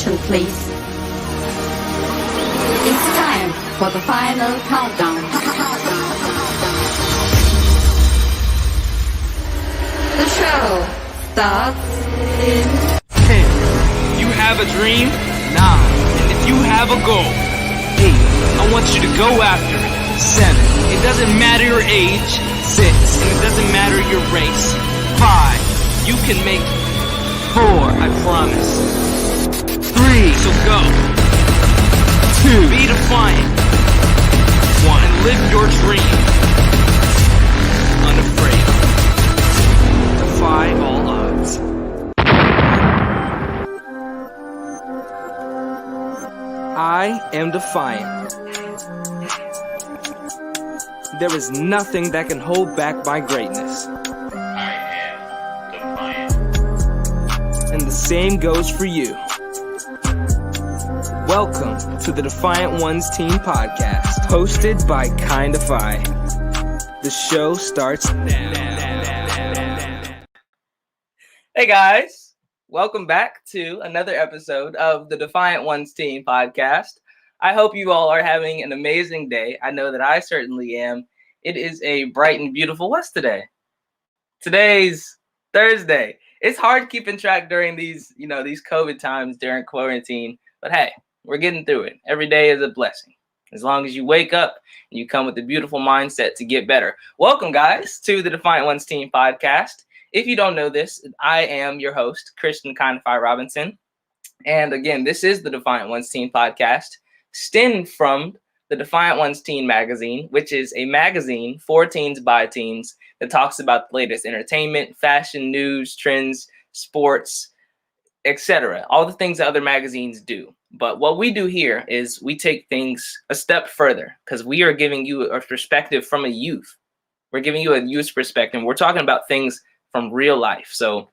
attention, please. It's time for the final countdown. The show starts in 10. You have a dream? 9. And if you have a goal? 8. I want you to go after it. 7. It doesn't matter your age. 6. And it doesn't matter your race. 5. You can make it. 4. I promise. 3. So go. 2. Be defiant. 1. And live your dream. Unafraid. Defy all odds. I am defiant. There is nothing that can hold back my greatness. I am defiant. And the same goes for you. Welcome to the Defiant Ones Teen Podcast, hosted by Kindify. The show starts now. Hey guys, welcome back to another episode of the Defiant Ones Teen Podcast. I hope you all are having an amazing day. I know that I certainly am. It is a bright and beautiful what's today? Today's Thursday. It's hard keeping track during these COVID times during quarantine, but hey, we're getting through it. Every day is a blessing. As long as you wake up and you come with a beautiful mindset to get better. Welcome, guys, to the Defiant Ones Teen Podcast. If you don't know this, I am your host, Christian Kindify Robinson. And again, this is the Defiant Ones Teen Podcast, stemmed from the Defiant Ones Teen Magazine, which is a magazine for teens by teens that talks about the latest entertainment, fashion, news, trends, sports, etc. All the things that other magazines do. But what we do here is we take things a step further because we are giving you a perspective from a youth. We're giving you a youth perspective. We're talking about things from real life. So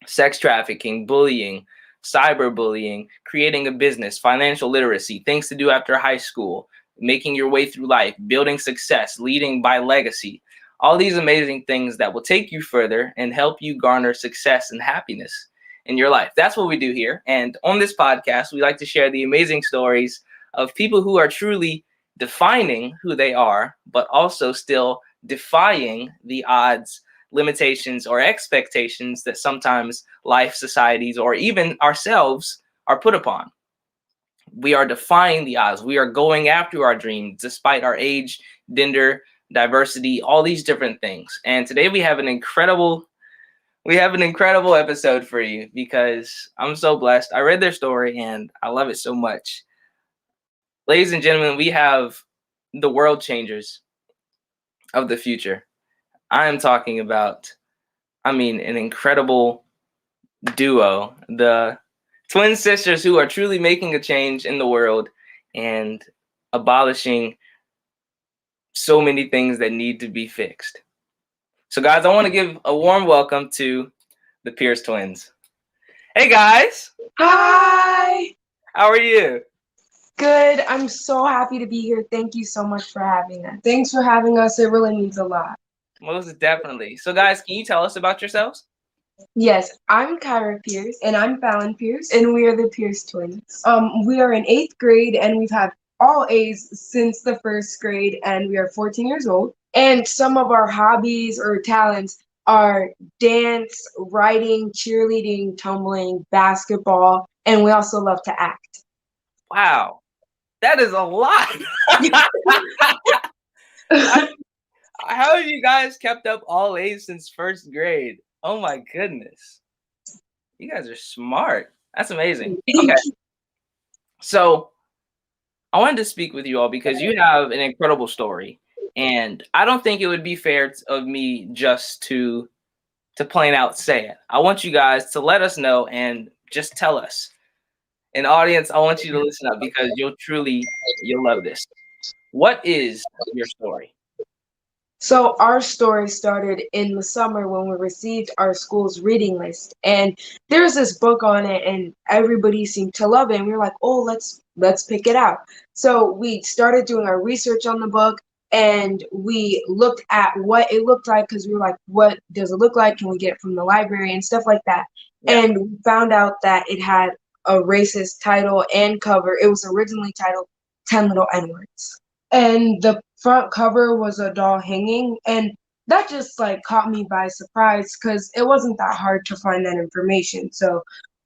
sex trafficking, bullying, cyberbullying, creating a business, financial literacy, things to do after high school, making your way through life, building success, leading by legacy. All these amazing things that will take you further and help you garner success and happiness in your life. That's what we do here. And on this podcast, we like to share the amazing stories of people who are truly defining who they are, but also still defying the odds, limitations, or expectations that sometimes life, societies, or even ourselves are put upon. We are defying the odds. We are going after our dreams despite our age, gender, diversity, all these different things. And today we have an incredible episode for you because I'm so blessed. I read their story and I love it so much. Ladies and gentlemen, we have the world changers of the future. I am talking about, an incredible duo, the twin sisters who are truly making a change in the world and abolishing so many things that need to be fixed. So guys, I want to give a warm welcome to the Pierce twins. Hey guys. Hi. How are you? Good. I'm so happy to be here. Thank you so much for having us. Thanks for having us. It really means a lot. Most definitely. So guys, can you tell us about yourselves? Yes, I'm Kyra Pierce and I'm Fallon Pierce and we are the Pierce twins. We are in 8th grade and we've had all A's since the 1st grade and we are 14 years old. And some of our hobbies or talents are dance, writing, cheerleading, tumbling, basketball, and we also love to act. Wow, that is a lot. How have you guys kept up all A's since 1st grade? Oh my goodness. You guys are smart. That's amazing. Okay. So I wanted to speak with you all because you have an incredible story. And I don't think it would be fair of me just to plain out say it. I want you guys to let us know and just tell us. And audience, I want you to listen up because you'll love this. What is your story? So our story started in the summer when we received our school's reading list. And there's this book on it and everybody seemed to love it. And we were like, oh, let's pick it out. So we started doing our research on the book and we looked at what it looked like because we were like, what does it look like? Can we get it from the library and stuff like that? Yeah. And we found out that it had a racist title and cover. It was originally titled 10 Little N-Words. And the front cover was a doll hanging, and that just like caught me by surprise because it wasn't that hard to find that information. So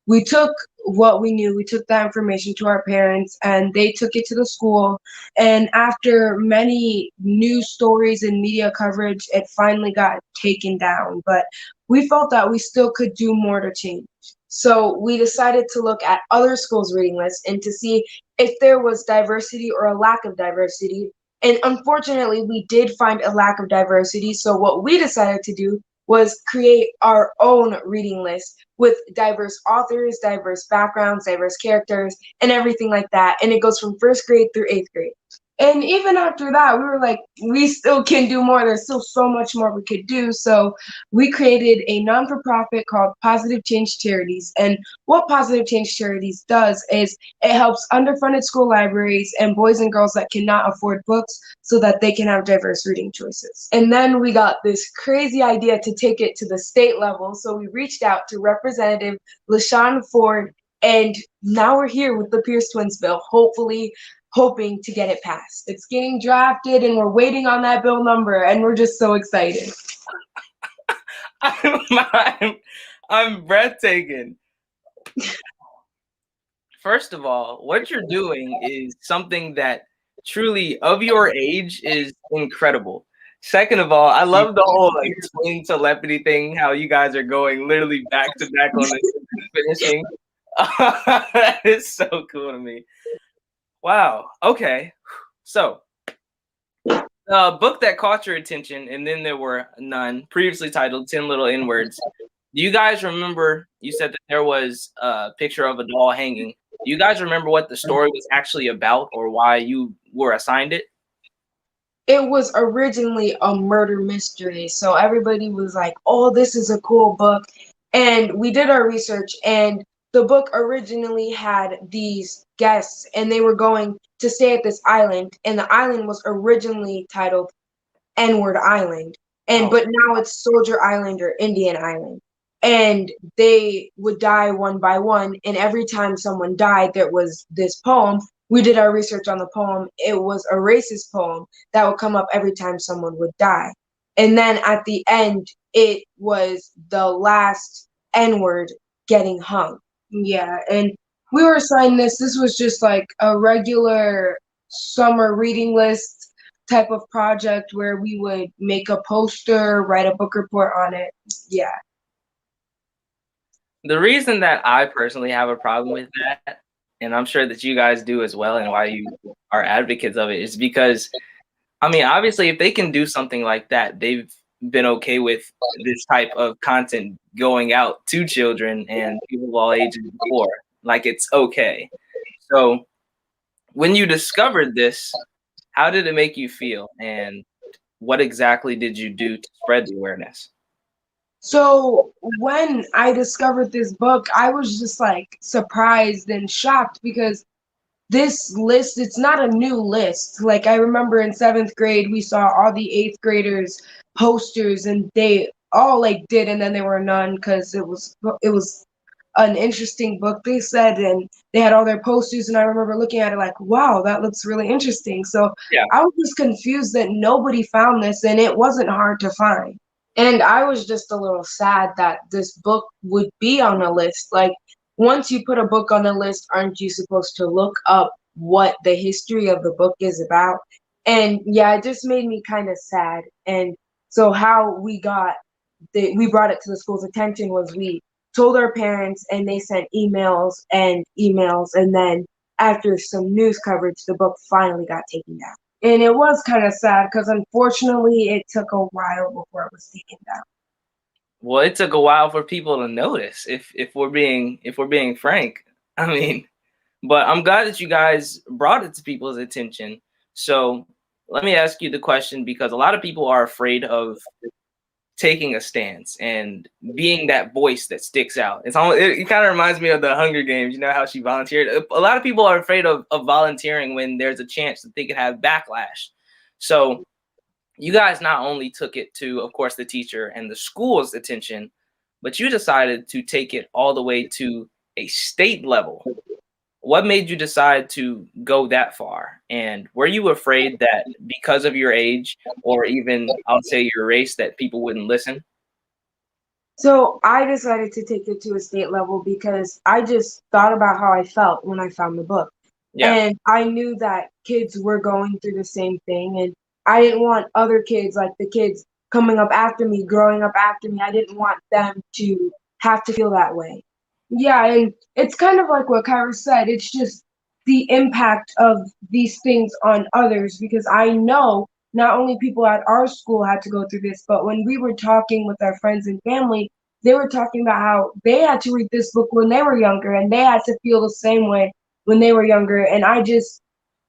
we took what we knew, we took that information to our parents, and they took it to the school. And after many news stories and media coverage, it finally got taken down. But we felt that we still could do more to change. So we decided to look at other schools' reading lists and to see if there was diversity or a lack of diversity. And unfortunately, we did find a lack of diversity. So what we decided to do was create our own reading list with diverse authors, diverse backgrounds, diverse characters, and everything like that. And it goes from first grade through eighth grade. And even after that, we were like, we still can do more. There's still so much more we could do. So we created a non-for-profit called Positive Change Charities. And what Positive Change Charities does is it helps underfunded school libraries and boys and girls that cannot afford books so that they can have diverse reading choices. And then we got this crazy idea to take it to the state level. So we reached out to Representative LaShawn Ford, and now we're here with the Pierce Twins bill, hoping to get it passed. It's getting drafted and we're waiting on that bill number, and we're just so excited. I'm breathtaking. First of all, what you're doing is something that truly of your age is incredible. Second of all, I love the whole like twin telepathy thing, how you guys are going literally back to back on this finishing. That is so cool to me. Wow. Okay. So the book that caught your attention, and then there were none, previously titled 10 Little N-Words. Do you guys remember, you said that there was a picture of a doll hanging. Do you guys remember what the story was actually about or why you were assigned it? It was originally a murder mystery. So everybody was like, oh, this is a cool book. And we did our research, and the book originally had these guests, and they were going to stay at this island, and the island was originally titled N-Word Island. But now it's Soldier Island or Indian Island. And they would die one by one, and every time someone died, there was this poem. We did our research on the poem. It was a racist poem that would come up every time someone would die. And then at the end, it was the last N-word getting hung. Yeah, and we were assigned this. This was just like a regular summer reading list type of project where we would make a poster, write a book report on it. Yeah. The reason that I personally have a problem with that, and I'm sure that you guys do as well, and why you are advocates of it, is because, I mean, obviously, if they can do something like that, they've been okay with this type of content going out to children and people of all ages before. Like, it's okay. So when you discovered this, how did it make you feel? And what exactly did you do to spread the awareness? So when I discovered this book, I was just like surprised and shocked because this list, it's not a new list. Like I remember in 7th grade, we saw all the 8th graders posters, and they all like did, and then there were none because it was an interesting book, they said, and they had all their posters, and I remember looking at it like, wow, that looks really interesting. So yeah. I was just confused that nobody found this, and it wasn't hard to find. And I was just a little sad that this book would be on a list. Like, once you put a book on a list, aren't you supposed to look up what the history of the book is about? And yeah, it just made me kind of sad. And so how we brought it to the school's attention was we told our parents, and they sent emails, and then after some news coverage, the book finally got taken down. And it was kind of sad because unfortunately it took a while before it was taken down. Well, it took a while for people to notice, if we're being frank. I mean, but I'm glad that you guys brought it to people's attention. So let me ask you the question, because a lot of people are afraid of taking a stance and being that voice that sticks out. It kind of reminds me of the Hunger Games, you know, how she volunteered. A lot of people are afraid of volunteering when there's a chance that they could have backlash. So you guys not only took it to, of course, the teacher and the school's attention, but you decided to take it all the way to a state level. What made you decide to go that far? And were you afraid that because of your age or even I'll say your race that people wouldn't listen? So I decided to take it to a state level because I just thought about how I felt when I found the book. Yeah. And I knew that kids were going through the same thing. And I didn't want other kids, like the kids coming up after me, growing up after me, I didn't want them to have to feel that way. Yeah, and it's kind of like what Kyra said. It's just the impact of these things on others because I know not only people at our school had to go through this, but when we were talking with our friends and family, they were talking about how they had to read this book when they were younger and they had to feel the same way when they were younger. And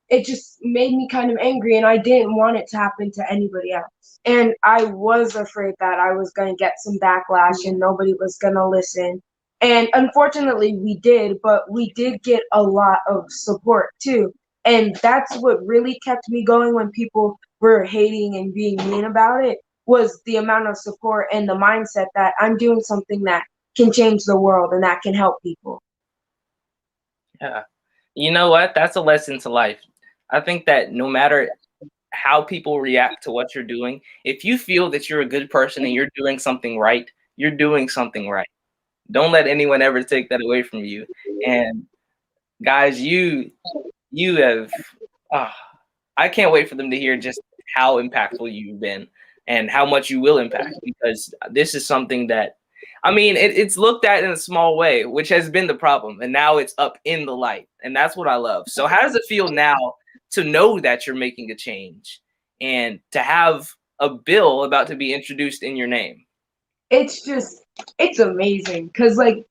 it just made me kind of angry and I didn't want it to happen to anybody else. And I was afraid that I was going to get some backlash and nobody was going to listen. And unfortunately, we did, but we did get a lot of support too. And that's what really kept me going when people were hating and being mean about it was the amount of support and the mindset that I'm doing something that can change the world and that can help people. Yeah. You know what? That's a lesson to life. I think that no matter how people react to what you're doing, if you feel that you're a good person and you're doing something right, you're doing something right. Don't let anyone ever take that away from you. And guys, you have I can't wait for them to hear just how impactful you've been and how much you will impact because this is something that I mean, it's looked at in a small way, which has been the problem, and now it's up in the light, and that's what I love. So, how does it feel now to know that you're making a change and to have a bill about to be introduced in your name? It's amazing because like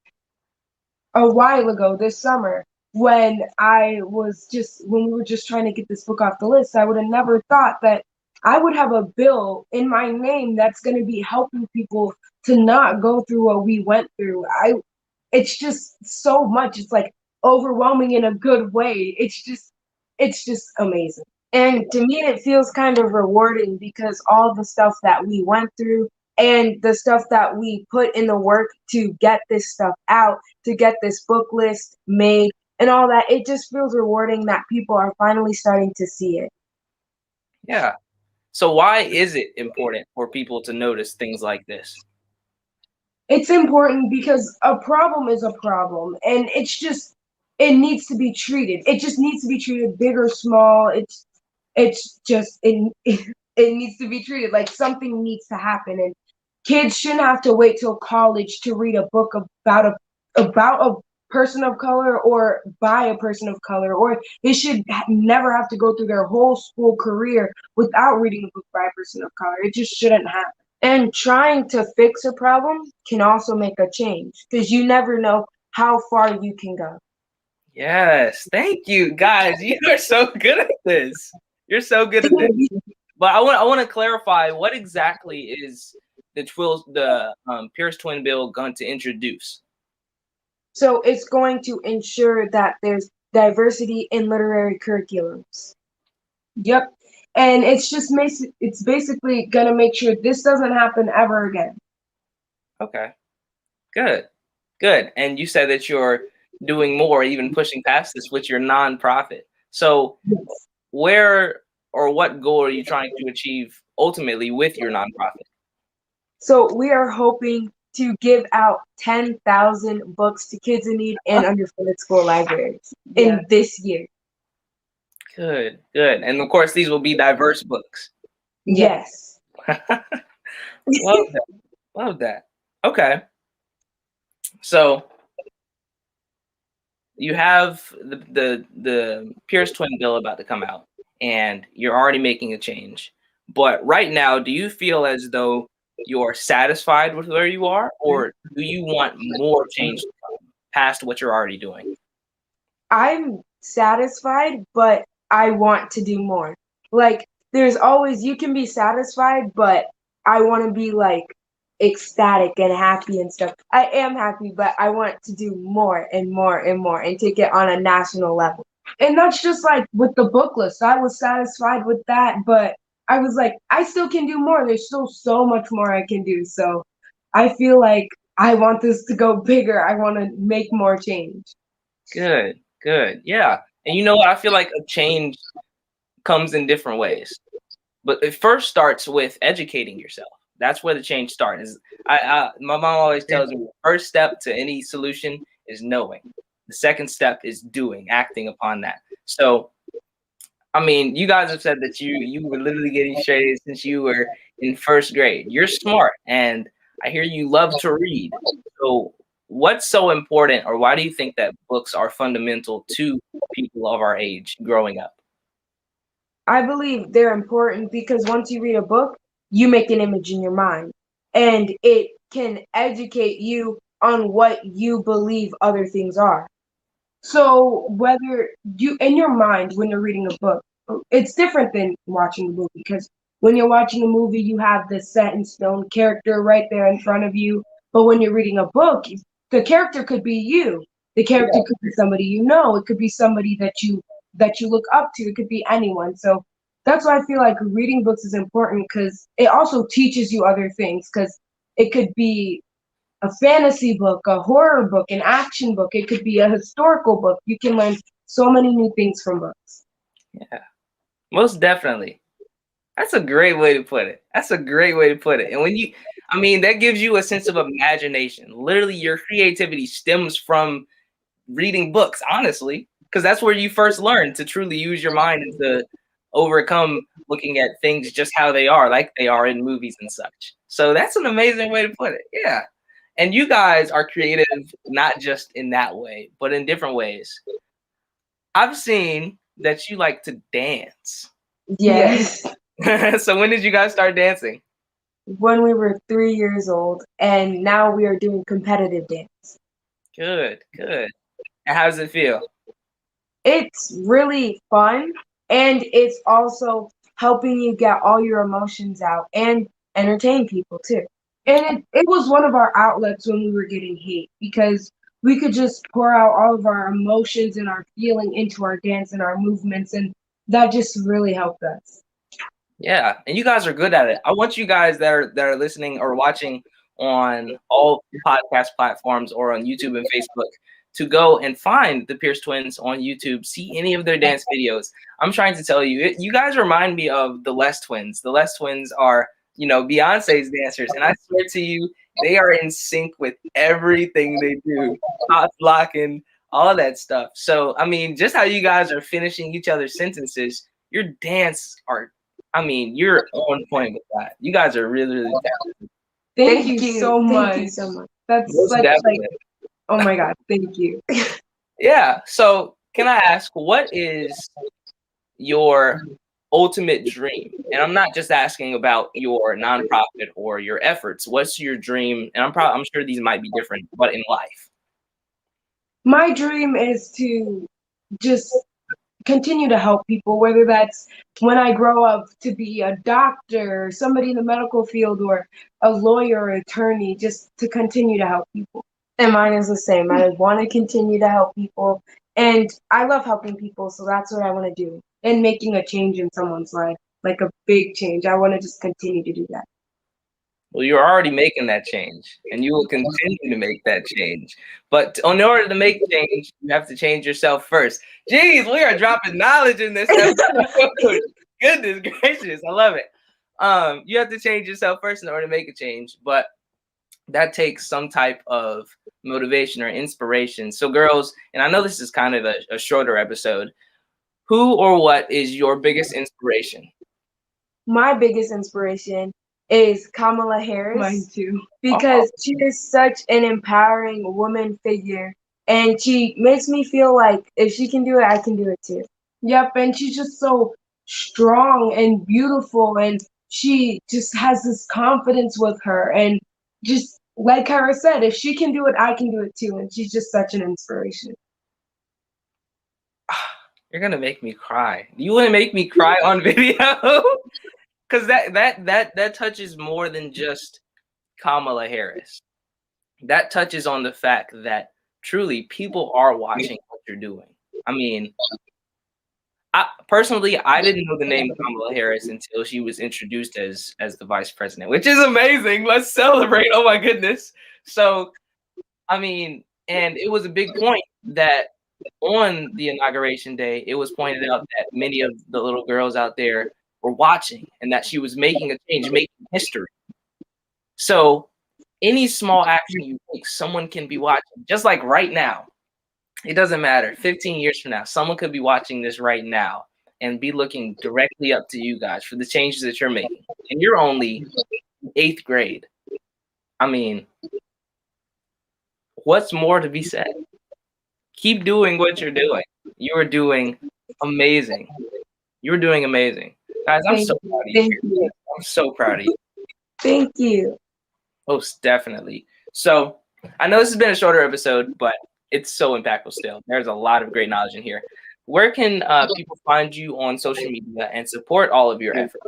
a while ago this summer when we were just trying to get this book off the list, I would have never thought that I would have a bill in my name that's going to be helping people to not go through what we went through. It's just so much. It's like overwhelming in a good way. It's just amazing. And to me, it feels kind of rewarding because all the stuff that we went through and the stuff that we put in the work to get this stuff out, to get this book list made and all that, it just feels rewarding that people are finally starting to see it. Yeah. So, why is it important for people to notice things like this? It's important because a problem is a problem and it needs to be treated. It just needs to be treated big or small. It's just it needs to be treated like something needs to happen and kids shouldn't have to wait till college to read a book about a person of color or by a person of color, or they should never have to go through their whole school career without reading a book by a person of color. It just shouldn't happen. And trying to fix a problem can also make a change because you never know how far you can go. Yes, thank you, guys. You are so good at this. You're so good at this. But I want to clarify what exactly is the Pierce Twin Bill going to introduce? So it's going to ensure that there's diversity in literary curriculums. Yep. And it's basically going to make sure this doesn't happen ever again. Okay, good, good. And you said that you're doing more, even pushing past this with your nonprofit. So where or what goal are you trying to achieve ultimately with your nonprofit? So we are hoping to give out 10,000 books to kids in need and underfunded school libraries in this year. Good, good. And of course, these will be diverse books. Yes. Love that. Love that. Okay. So you have the Pierce Twin Bill about to come out, and you're already making a change. But right now, do you feel as though you're satisfied with where you are, or do you want more change to come past what you're already doing? I'm satisfied, but I want to do more. Like, there's always, you can be satisfied, but I want to be like ecstatic and happy and stuff. I am happy, but I want to do more and more and more and take it on a national level. And that's just like with the book list. I was satisfied with that, but I was like, I still can do more. There's still so much more I can do. So I feel like I want this to go bigger. I want to make more change. Good, good. Yeah. And you know what? I feel like a change comes in different ways. But it first starts with educating yourself. That's where the change starts. My mom always tells me the first step to any solution is knowing. The second step is doing, acting upon that. So, I mean, you guys have said that you were literally getting straight A's since you were in first grade. You're smart, and I hear you love to read. So, what's so important, or why do you think that books are fundamental to people of our age growing up? I believe they're important because once you read a book, you make an image in your mind, and it can educate you on what you believe other things are. So whether you in your mind when you're reading a book, it's different than watching a movie because when you're watching a movie, you have the set in stone character right there in front of you. But when you're reading a book, the character could be you. The character could be somebody you know. It could be somebody that you look up to. It could be anyone. So that's why I feel like reading books is important because it also teaches you other things because it could be a fantasy book, a horror book, an action book. It could be a historical book. You can learn so many new things from books. Yeah, most definitely. That's a great way to put it. That's a great way to put it. And I mean, that gives you a sense of imagination. Literally, your creativity stems from reading books, honestly, because that's where you first learn to truly use your mind and to overcome looking at things just how they are, like they are in movies and such. So that's an amazing way to put it. Yeah. And you guys are creative, not just in that way, but in different ways. I've seen that you like to dance. Yes. So when did you guys start dancing? When we were 3 years old, and now we are doing competitive dance. Good, good. And how does it feel? It's really fun, and it's also helping you get all your emotions out and entertain people too. And it was one of our outlets when we were getting hate because we could just pour out all of our emotions and our feeling into our dance and our movements, and that just really helped us. Yeah, and you guys are good at it. I want you guys that are listening or watching on all podcast platforms or on YouTube and Facebook to go and find the Pierce Twins on YouTube. See any of their dance videos. I'm trying to tell you, you guys remind me of the Les Twins. The Les Twins are, Beyonce's dancers, and I swear to you, they are in sync with everything they do, pop locking, all that stuff. So, I mean, just how you guys are finishing each other's sentences, your dance are. I mean, you're on point with that. You guys are really, really talented. Thank you so much. Thank you so much. That's Most such definitely. like, oh my God, thank you. Yeah. So, can I ask, what is your ultimate dream? And I'm not just asking about your nonprofit or your efforts. What's your dream? And I'm sure these might be different, but in life. My dream is to just continue to help people, whether that's when I grow up to be a doctor, somebody in the medical field, or a lawyer or attorney, just to continue to help people. And mine is the same. I want to continue to help people, and I love helping people, so that's what I want to do. And making a change in someone's life, like a big change. I want to just continue to do that. Well, you're already making that change, and you will continue to make that change. But in order to make change, you have to change yourself first. Jeez, we are dropping knowledge in this episode. Goodness gracious, I love it. You have to change yourself first in order to make a change, but that takes some type of motivation or inspiration. So, girls, and I know this is kind of a shorter episode. Who or what is your biggest inspiration? My biggest inspiration is Kamala Harris. Mine too. Because she is such an empowering woman figure, and she makes me feel like if she can do it, I can do it too. Yep, and she's just so strong and beautiful, and she just has this confidence with her, and just like Kara said, if she can do it, I can do it too, and she's just such an inspiration. You're gonna make me cry. You want to make me cry on video? Because that touches more than just Kamala Harris. That touches on the fact that truly people are watching what you're doing. I mean, personally, I didn't know the name Kamala Harris until she was introduced as the vice president, which is amazing. Let's celebrate. Oh my goodness. So, I mean, and it was a big point that on the inauguration day, it was pointed out that many of the little girls out there were watching and that she was making a change, making history. So any small action you take, someone can be watching. Just like right now, it doesn't matter. 15 years from now, someone could be watching this right now and be looking directly up to you guys for the changes that you're making. And you're only 8th grade. I mean, what's more to be said? Keep doing what you're doing. You are doing amazing. You're doing amazing. Guys, I'm so proud of you. Thank you. I'm so proud of you. Thank you. Most definitely. So I know this has been a shorter episode, but it's so impactful still. There's a lot of great knowledge in here. Where can people find you on social media and support all of your efforts?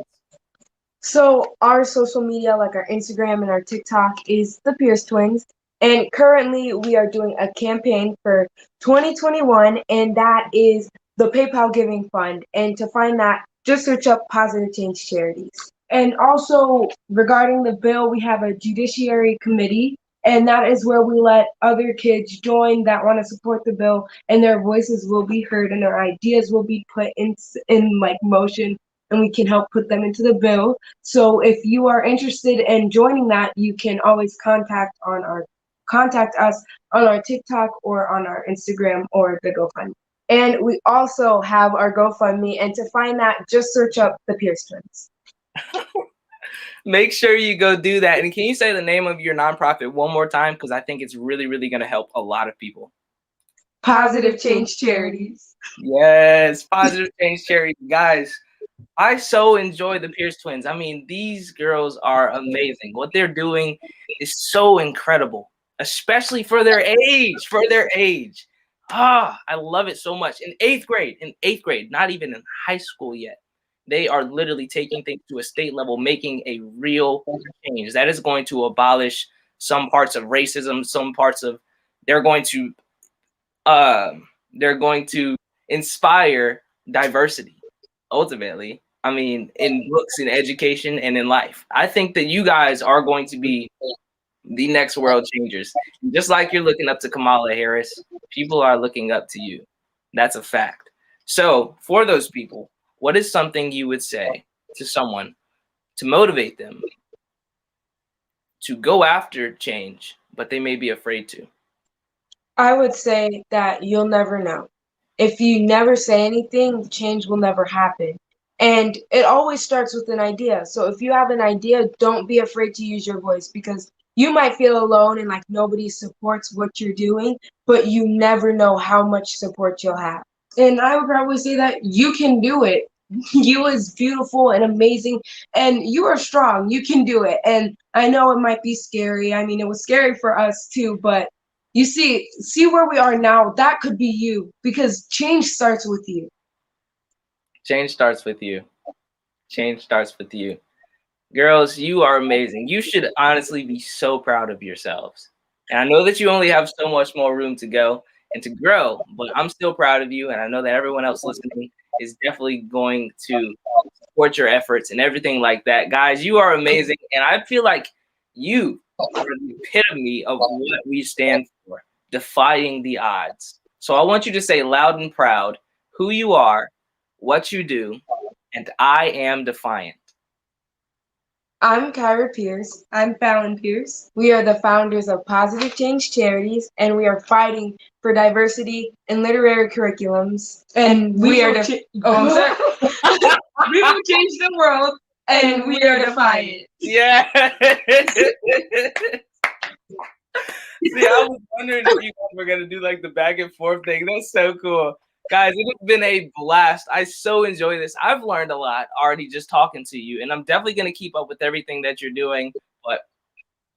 So our social media, like our Instagram and our TikTok, is the Pierce Twins. And currently we are doing a campaign for 2021, and that is the PayPal Giving Fund. And to find that, just search up Positive Change Charities. And also regarding the bill, we have a judiciary committee, and that is where we let other kids join that want to support the bill, and their voices will be heard and their ideas will be put in like motion, and we can help put them into the bill. So if you are interested in joining that, you can always contact us on our TikTok or on our Instagram or the GoFundMe. And we also have our GoFundMe, and to find that, just search up the Pierce Twins. Make sure you go do that. And can you say the name of your nonprofit one more time? Because I think it's really, really going to help a lot of people. Positive Change Charities. Yes, Positive Change Charities. Guys, I so enjoy the Pierce Twins. I mean, these girls are amazing. What they're doing is so incredible, especially for their age. I love it so much. In 8th grade, not even in high school yet. They are literally taking things to a state level, making a real change. That is going to abolish some parts of racism, some parts of they're going to inspire diversity, ultimately. I mean, in books, in education, and in life. I think that you guys are going to be the next world changers. Just like you're looking up to Kamala Harris, people are looking up to you. That's a fact. So for those people, what is something you would say to someone to motivate them to go after change, but they may be afraid to? I would say that you'll never know. If you never say anything, change will never happen. And it always starts with an idea. So if you have an idea, don't be afraid to use your voice, because you might feel alone and like nobody supports what you're doing, but you never know how much support you'll have. And I would probably say that you can do it. You is beautiful and amazing, and you are strong. You can do it. And I know it might be scary. I mean, it was scary for us too, but you see where we are now. That could be you, because change starts with you. Change starts with you. Change starts with you. Girls, you are amazing. You should honestly be so proud of yourselves. And I know that you only have so much more room to go and to grow, but I'm still proud of you. And I know that everyone else listening is definitely going to support your efforts and everything like that. Guys, you are amazing. And I feel like you are the epitome of what we stand for, defying the odds. So I want you to say loud and proud who you are, what you do, and I am defiant. I'm Kyra Pierce. I'm Fallon Pierce. We are the founders of Positive Change Charities, and we are fighting for diversity in literary curriculums. And we are I'm sorry. We will change the world, and we are defiant. Yeah. See, I was wondering if you guys were gonna do like the back and forth thing. That's so cool. Guys, it has been a blast. I so enjoy this. I've learned a lot already just talking to you, and I'm definitely going to keep up with everything that you're doing. But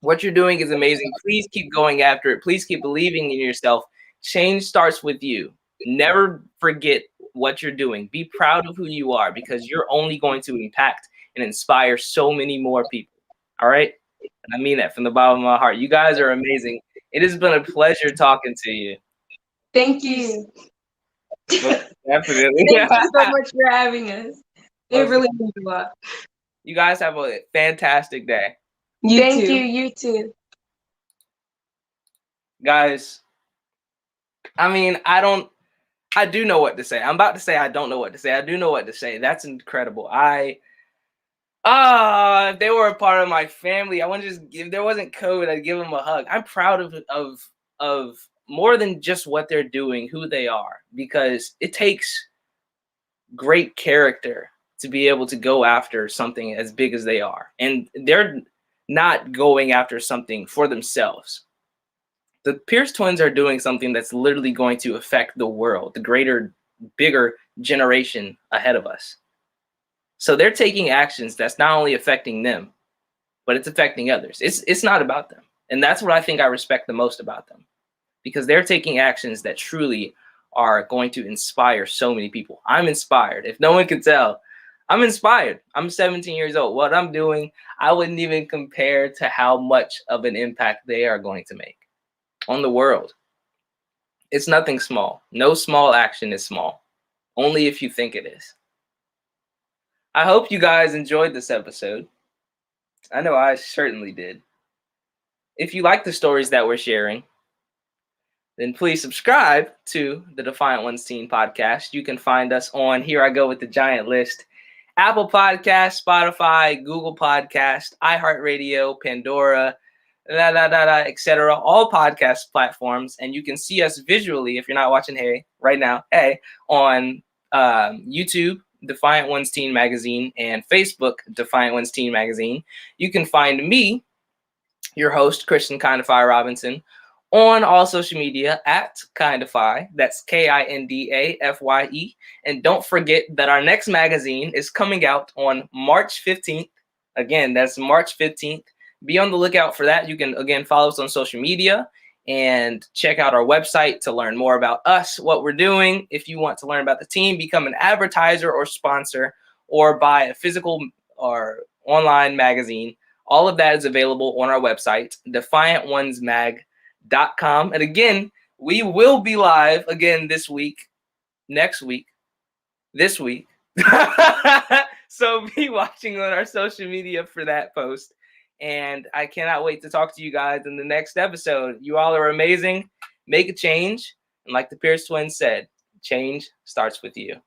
what you're doing is amazing. Please keep going after it. Please keep believing in yourself. Change starts with you. Never forget what you're doing. Be proud of who you are, because you're only going to impact and inspire so many more people. All right? And I mean that from the bottom of my heart. You guys are amazing. It has been a pleasure talking to you. Thank you. Definitely. Thank you so much for having us. It really means a lot. You guys have a fantastic day. Thank you. You too. Guys, I mean, I do know what to say. I'm about to say I don't know what to say. I do know what to say. That's incredible. If they were a part of my family, I want to just if there wasn't COVID, I'd give them a hug. I'm proud of more than just what they're doing, who they are, because it takes great character to be able to go after something as big as they are. And they're not going after something for themselves. The Pierce twins are doing something that's literally going to affect the world, the greater, bigger generation ahead of us. So they're taking actions that's not only affecting them, but it's affecting others. It's not about them. And that's what I think I respect the most about them, because they're taking actions that truly are going to inspire so many people. I'm inspired. If no one can tell, I'm inspired. I'm 17 years old. What I'm doing, I wouldn't even compare to how much of an impact they are going to make on the world. It's nothing small. No small action is small, only if you think it is. I hope you guys enjoyed this episode. I know I certainly did. If you like the stories that we're sharing, then please subscribe to the Defiant Ones Teen Podcast. You can find us on, here I go with the giant list, Apple Podcast, Spotify, Google Podcast, iHeartRadio, Pandora, etc. All podcast platforms. And you can see us visually, if you're not watching right now, on YouTube, Defiant Ones Teen Magazine, and Facebook, Defiant Ones Teen Magazine. You can find me, your host, Christian Kindafy Robinson, on all social media at Kindafy. That's Kindafye. And don't forget that our next magazine is coming out on March 15th. Again, that's March 15th. Be on the lookout for that. You can, again, follow us on social media and check out our website to learn more about us, what we're doing. If you want to learn about the team, become an advertiser or sponsor, or buy a physical or online magazine, all of that is available on our website, defiantonesmag.com. And again, we will be live again this week, next week, this week. So be watching on our social media for that post. And I cannot wait to talk to you guys in the next episode. You all are amazing. Make a change. And like the Pierce twins said, change starts with you.